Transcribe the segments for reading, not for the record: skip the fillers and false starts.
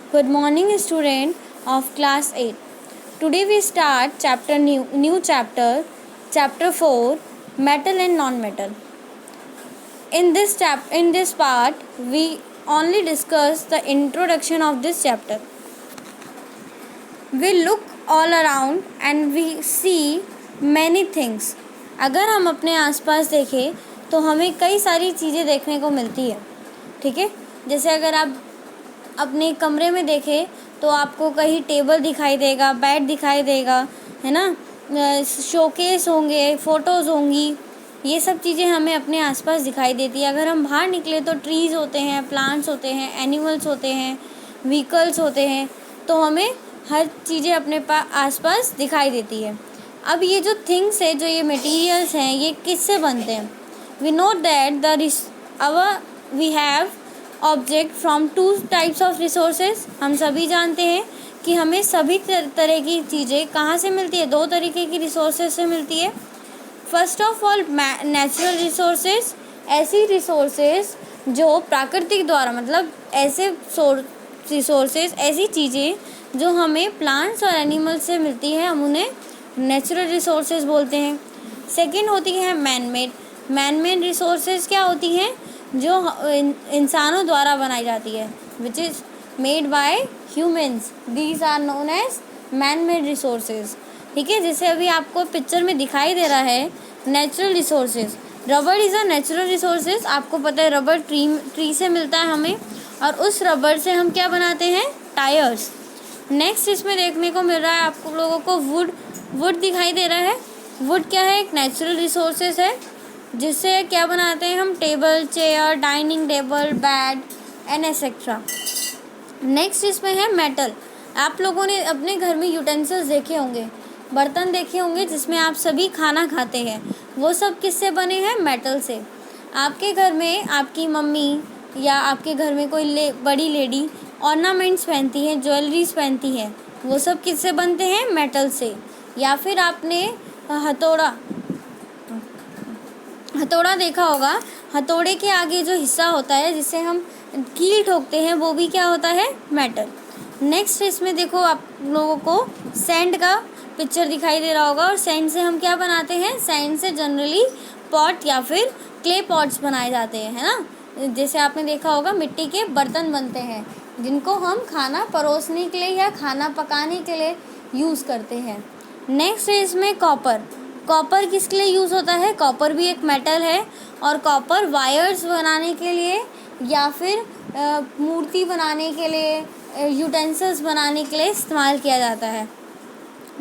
Good morning, student of class 8. Today we start new chapter, chapter 4, metal and non-metal. In this part, we only discuss the introduction of this chapter. We look all around and we see many things. अगर हम अपने आसपास देखें तो हमें कई सारी चीज़ें देखने को मिलती है, ठीक है। जैसे अगर आप अपने कमरे में देखें तो आपको कहीं टेबल दिखाई देगा, बेड दिखाई देगा, है ना, शोकेस होंगे, फ़ोटोज़ होंगी, ये सब चीज़ें हमें अपने आसपास दिखाई देती है। अगर हम बाहर निकले तो ट्रीज़ होते हैं, प्लांट्स होते हैं, एनिमल्स होते हैं, व्हीकल्स होते हैं, तो हमें हर चीज़ें अपने आसपास दिखाई देती है। अब ये जो थिंग्स है, जो ये मटेरियल्स हैं, ये किससे बनते हैं? We know that we have object from 2 types of resources. हम सभी जानते हैं कि हमें सभी तरह की चीज़ें कहाँ से मिलती है? 2 तरीके की रिसोर्सेज से मिलती है। First of all natural resources, ऐसी रिसोर्सेज जो प्राकृतिक द्वारा, मतलब ऐसे रिसोर्सेज, ऐसी चीज़ें जो हमें प्लांट्स और एनिमल्स से मिलती है, हम उन्हें नेचुरल रिसोर्सेज बोलते हैं। सेकंड होती है मैन मेड रिसोर्सेज। क्या होती हैं? जो इंसानों द्वारा बनाई जाती है, which is made by humans. These are known as man made resources, ठीक है। जैसे अभी आपको पिक्चर में दिखाई दे रहा है natural resources. Rubber is a natural resources. आपको पता है रबर ट्री से मिलता है हमें, और उस रबर से हम क्या बनाते हैं? टायर्स। नेक्स्ट इसमें देखने को मिल रहा है आप लोगों को वुड दिखाई दे रहा है। वुड क्या है? एक नेचुरल रिसोर्सेज है, जिससे क्या बनाते हैं हम? Table, chair, dining table, bed and etcetera. Next इसमें है मेटल। आप लोगों ने अपने घर में यूटेंसिल्स देखे होंगे, बर्तन देखे होंगे जिसमें आप सभी खाना खाते हैं, वो सब किससे बने हैं? मेटल से। आपके घर में आपकी मम्मी या आपके घर में कोई बड़ी लेडी ऑर्नामेंट्स पहनती हैं, ज्वेलरीज पहनती हैं, वो सब किससे बनते हैं? मेटल से। या फिर आपने हथौड़ा देखा होगा। हथौड़े के आगे जो हिस्सा होता है जिससे हम कील ठोकते हैं, वो भी क्या होता है? मेटल। नेक्स्ट इसमें देखो आप लोगों को सैंड का पिक्चर दिखाई दे रहा होगा, और सैंड से हम क्या बनाते हैं? सैंड से जनरली पॉट या फिर क्ले पॉट्स बनाए जाते हैं, है ना। जैसे आपने देखा होगा मिट्टी के बर्तन बनते हैं, जिनको हम खाना परोसने के लिए या खाना पकाने के लिए यूज़ करते हैं। नेक्स्ट है इसमें कॉपर किसके लिए यूज़ होता है? कॉपर भी एक मेटल है, और कॉपर वायर्स बनाने के लिए या फिर मूर्ति बनाने के लिए, यूटेंसिल्स बनाने के लिए इस्तेमाल किया जाता है।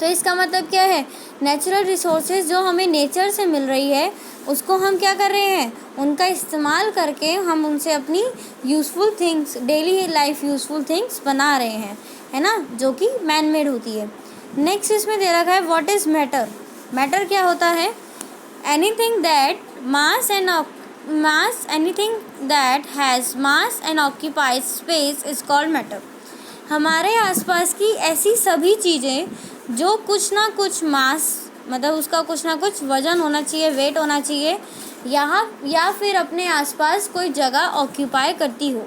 तो इसका मतलब क्या है? नेचुरल रिसोर्सेज जो हमें नेचर से मिल रही है, उसको हम क्या कर रहे हैं? उनका इस्तेमाल करके हम उनसे अपनी useful things, daily life useful things बना रहे हैं, है ना, जो कि मैन मेड होती है। नेक्स्ट इसमें दे रखा है व्हाट इज़ मैटर। मैटर क्या होता है? Anything that has mass and occupies space is called matter. हमारे आसपास की ऐसी सभी चीज़ें जो कुछ ना कुछ मास, मतलब उसका कुछ ना कुछ वज़न होना चाहिए, वेट होना चाहिए, या फिर अपने आसपास कोई जगह ऑक्यूपाई करती हो,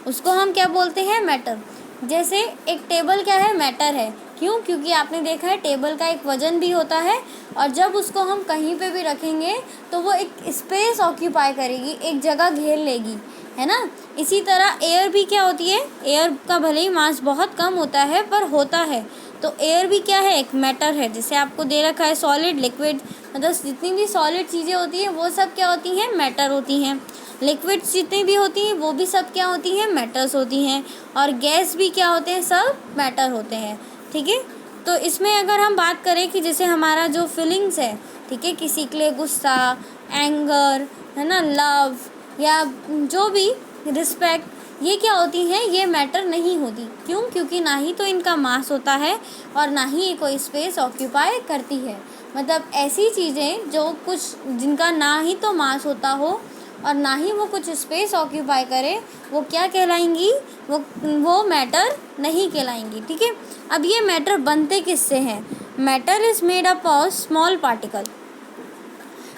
उसको हम क्या बोलते हैं? मैटर। जैसे एक टेबल क्या है? मैटर है। क्यों? क्योंकि आपने देखा है टेबल का एक वज़न भी होता है, और जब उसको हम कहीं पे भी रखेंगे तो वो एक स्पेस ऑक्यूपाई करेगी, एक जगह घेर लेगी, है ना। इसी तरह एयर भी क्या होती है? एयर का भले ही मास बहुत कम होता है, पर होता है, तो एयर भी क्या है? एक मैटर है। जैसे आपको दे रखा है सॉलिड, लिक्विड, मतलब जितनी भी सॉलिड चीज़ें होती हैं वो सब क्या होती हैं? मैटर होती हैं। लिक्विड्स जितनी भी होती हैं वो भी सब क्या होती हैं? मैटर्स होती हैं। और गैस भी क्या होते हैं? सब मैटर होते हैं, ठीक है। तो इसमें अगर हम बात करें कि जैसे हमारा जो फीलिंग्स है, ठीक है, किसी के लिए गुस्सा, एंगर, है ना, लव, या जो भी रिस्पेक्ट, ये क्या होती हैं? ये मैटर नहीं होती। क्यों? क्योंकि ना ही तो इनका मास होता है, और ना ही ये कोई स्पेस ऑक्यूपाई करती है। मतलब ऐसी चीज़ें जो कुछ, जिनका ना ही तो मास होता हो और ना ही वो कुछ स्पेस ऑक्यूपाई करे, वो क्या कहलाएंगी? वो मैटर नहीं कहलाएंगी, ठीक है। अब ये मैटर बनते किससे हैं? Matter is made up of small particle.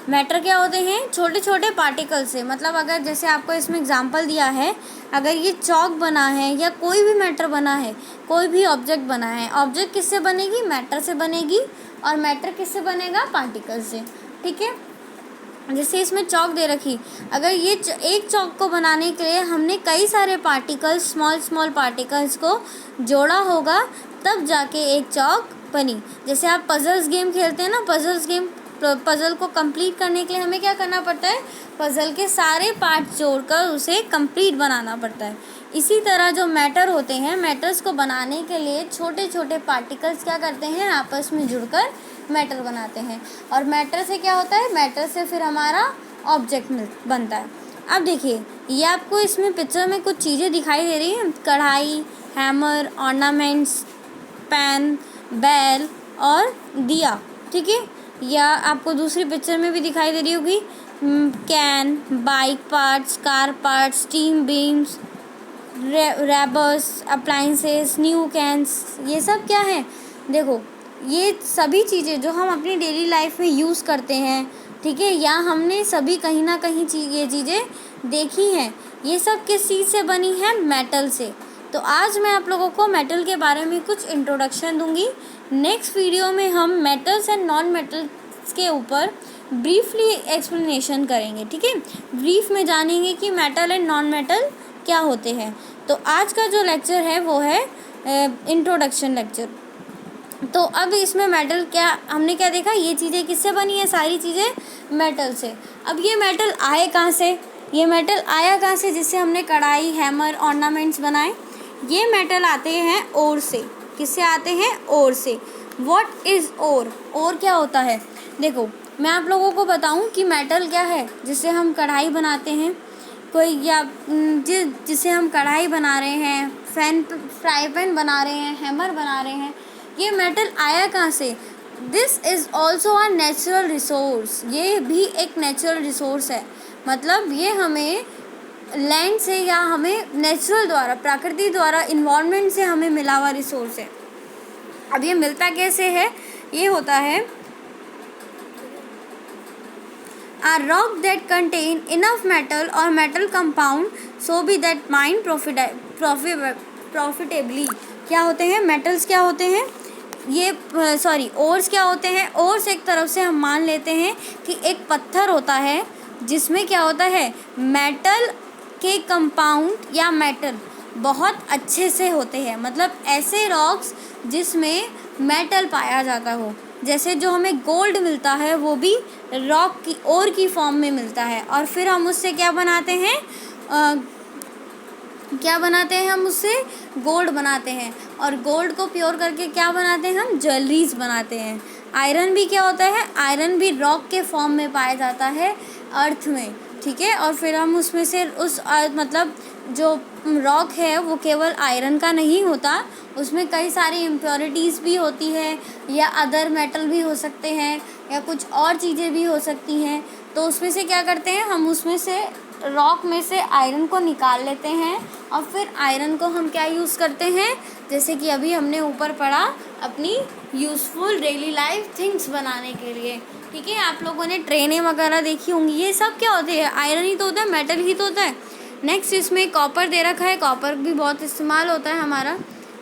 Matter क्या होते हैं? छोटे छोटे पार्टिकल से। मतलब अगर जैसे आपको इसमें एग्जांपल दिया है, अगर ये चॉक बना है या कोई भी मैटर बना है, कोई भी ऑब्जेक्ट बना है, ऑब्जेक्ट किससे बनेगी? मैटर से बनेगी। और मैटर किससे बनेगा? पार्टिकल से। ठीक है, जैसे इसमें चौक दे रखी, अगर ये एक चौक को बनाने के लिए हमने कई सारे पार्टिकल्स, स्मॉल स्मॉल पार्टिकल्स को जोड़ा होगा, तब जाके एक चौक बनी। जैसे आप पजल्स गेम खेलते हैं ना, पजल्स गेम, पजल को कंप्लीट करने के लिए हमें क्या करना पड़ता है? पजल के सारे पार्ट्स जोड़कर उसे कंप्लीट बनाना पड़ता है। इसी तरह जो मैटर होते हैं, मैटर्स को बनाने के लिए छोटे छोटे पार्टिकल्स क्या करते हैं? आपस में जुड़कर मैटर बनाते हैं। और मैटर से क्या होता है? मैटर से फिर हमारा ऑब्जेक्ट बनता है। अब देखिए, ये आपको इसमें पिक्चर में कुछ चीज़ें दिखाई दे रही हैं, कढ़ाई, हैमर, ऑर्नामेंट्स, पेन, बेल और दिया। ठीक है, या आपको दूसरी पिक्चर में भी दिखाई दे रही होगी can, bike parts, car parts, steam beams, rebars, appliances, new cans. ये सब क्या है? देखो, ये सभी चीज़ें जो हम अपनी डेली लाइफ में यूज़ करते हैं, ठीक है, या हमने सभी कहीं ना कहीं ये चीज़ें देखी हैं, ये सब किस चीज़ से बनी है? मेटल से। तो आज मैं आप लोगों को मेटल के बारे में कुछ इंट्रोडक्शन दूंगी। नेक्स्ट वीडियो में हम मेटल्स एंड नॉन मेटल्स के ऊपर ब्रीफली एक्सप्लेनेशन करेंगे। ठीक है, ब्रीफ में जानेंगे कि मेटल एंड नॉन मेटल क्या होते हैं। तो आज का जो लेक्चर है वो है इंट्रोडक्शन लेक्चर। तो अब इसमें मेटल क्या, हमने क्या देखा? ये चीज़ें किससे बनी है? सारी चीज़ें मेटल से। अब ये मेटल आए कहाँ से? ये मेटल आया कहाँ से जिससे हमने कढ़ाई, हैमर, ऑर्नामेंट्स बनाए? ये मेटल आते हैं ओर से। किससे आते हैं? ओर से। व्हाट इज़ ओर? ओर क्या होता है? देखो, मैं आप लोगों को बताऊं कि मेटल क्या है जिससे हम कढ़ाई बनाते हैं, कोई या जिससे हम कढ़ाई बना रहे हैं, फ्राई पैन बना रहे हैं, हैमर बना रहे हैं। ये मेटल आया कहाँ से? This is also a natural resource. ये भी एक नेचुरल रिसोर्स है। मतलब ये हमें लैंड से या हमें नेचुरल द्वारा, प्रकृति द्वारा, इन्वायरमेंट से हमें मिला हुआ रिसोर्स है। अब ये मिलता कैसे है? ये होता है a rock that contain enough metal or metal compound so be that mine profitably। क्या होते हैं? मेटल्स क्या होते हैं? ये ओर्स क्या होते हैं? ओर्स एक तरफ से हम मान लेते हैं कि एक पत्थर होता है जिसमें क्या होता है? मेटल के कंपाउंड या मेटल बहुत अच्छे से होते हैं। मतलब ऐसे रॉक्स जिसमें मेटल पाया जाता हो। जैसे जो हमें गोल्ड मिलता है वो भी रॉक की ओर की फॉर्म में मिलता है। और फिर हम उससे क्या बनाते हैं? हम उससे गोल्ड बनाते हैं। और गोल्ड को प्योर करके क्या बनाते हैं? हम ज्वेलरीज बनाते हैं। आयरन भी क्या होता है? आयरन भी रॉक के फॉर्म में पाया जाता है अर्थ में। ठीक है, और फिर हम उसमें से मतलब जो रॉक है वो केवल आयरन का नहीं होता, उसमें कई सारी इम्प्योरिटीज़ भी होती है, या अदर मेटल भी हो सकते हैं, या कुछ और चीज़ें भी हो सकती हैं। तो उसमें से क्या करते हैं? हम उसमें से रॉक में से आयरन को निकाल लेते हैं और फिर आयरन को हम क्या यूज़ करते हैं? जैसे कि अभी हमने ऊपर पढ़ा, अपनी यूज़फुल डेली लाइफ थिंग्स बनाने के लिए। ठीक है, आप लोगों ने ट्रेनें वगैरह देखी होंगी। ये सब क्या होते हैं? आयरन ही तो होता है, मेटल ही तो होता है। नेक्स्ट इसमें कॉपर दे रखा है। कॉपर भी बहुत इस्तेमाल होता है हमारा,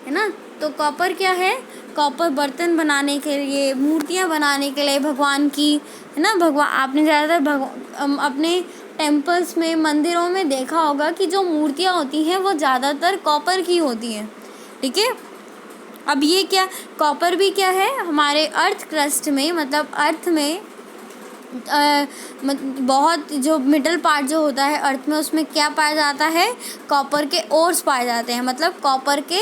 है ना। तो कॉपर क्या है? कॉपर बर्तन बनाने के लिए, मूर्तियाँ बनाने के लिए भगवान की, है ना। भगवान, आपने ज़्यादातर अपने टेम्पल्स में, मंदिरों में देखा होगा कि जो मूर्तियाँ होती हैं वो ज़्यादातर कॉपर की होती हैं। ठीक है, अब ये क्या, कॉपर भी क्या है? हमारे अर्थ क्रस्ट में, मतलब अर्थ में बहुत जो मिडल पार्ट जो होता है अर्थ में, उसमें क्या पाया जाता है? कॉपर के ओर्स पाए जाते हैं। मतलब कॉपर के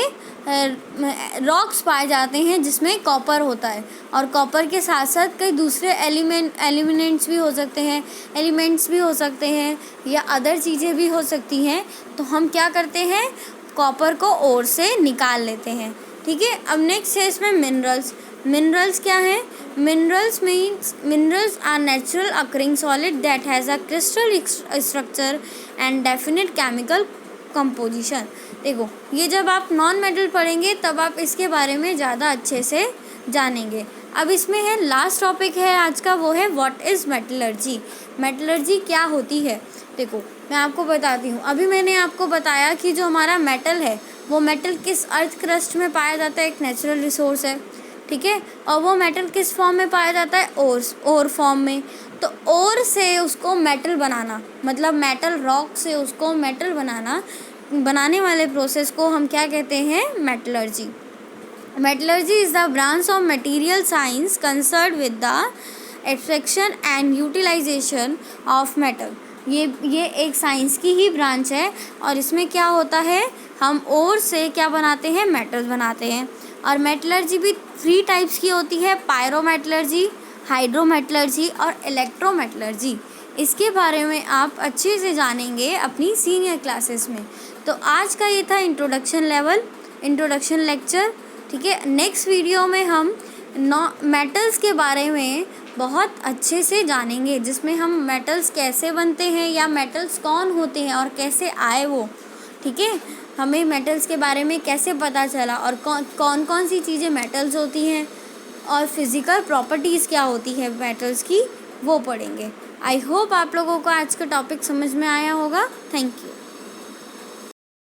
रॉक्स पाए जाते हैं जिसमें कॉपर होता है। और कॉपर के साथ साथ कई दूसरे एलिमेंट्स भी हो सकते हैं, या अदर चीज़ें भी हो सकती हैं। तो हम क्या करते हैं? कॉपर को ओर से निकाल लेते हैं। ठीक है, अब नेक्स्ट है इसमें मिनरल्स। मिनरल्स क्या है? Minerals are natural occurring solid that has a crystal structure and definite chemical composition। देखो, ये जब आप नॉन मेटल पढ़ेंगे तब आप इसके बारे में ज़्यादा अच्छे से जानेंगे। अब इसमें है लास्ट टॉपिक है आज का, वो है व्हाट इज़ मेटलर्जी। मेटलर्जी क्या होती है? देखो मैं आपको बताती हूँ। अभी मैंने आपको बताया कि जो हमारा मेटल है वो मेटल किस अर्थ क्रस्ट में पाया जाता है, एक नेचुरल रिसोर्स है, ठीक है। और वो मेटल किस फॉर्म में पाया जाता है, ओर फॉर्म में। तो ओर से उसको मेटल बनाना, मतलब मेटल रॉक से उसको मेटल बनाने वाले प्रोसेस को हम क्या कहते हैं, metallurgy. Metallurgy is the branch of material science concerned with the extraction and utilization of metal. ये एक साइंस की ही ब्रांच है और इसमें क्या होता है, हम ओर से क्या बनाते हैं, मेटल बनाते हैं। और मेटलर्जी भी 3 टाइप्स की होती है, पायरोमेटलर्जी, हाइड्रोमेटलर्जी और इलेक्ट्रोमेटलर्जी। इसके बारे में आप अच्छे से जानेंगे अपनी सीनियर क्लासेस में। तो आज का ये था इंट्रोडक्शन लेक्चर, ठीक है। नेक्स्ट वीडियो में हम मेटल्स के बारे में बहुत अच्छे से जानेंगे, जिसमें हम मेटल्स कैसे बनते हैं या मेटल्स कौन होते हैं और कैसे आए वो, ठीक है। हमें मेटल्स के बारे में कैसे पता चला और कौन कौन सी चीज़ें मेटल्स होती हैं और फिज़िकल प्रॉपर्टीज़ क्या होती है मेटल्स की, वो पढ़ेंगे। आई होप आप लोगों को आज का टॉपिक समझ में आया होगा। Thank you.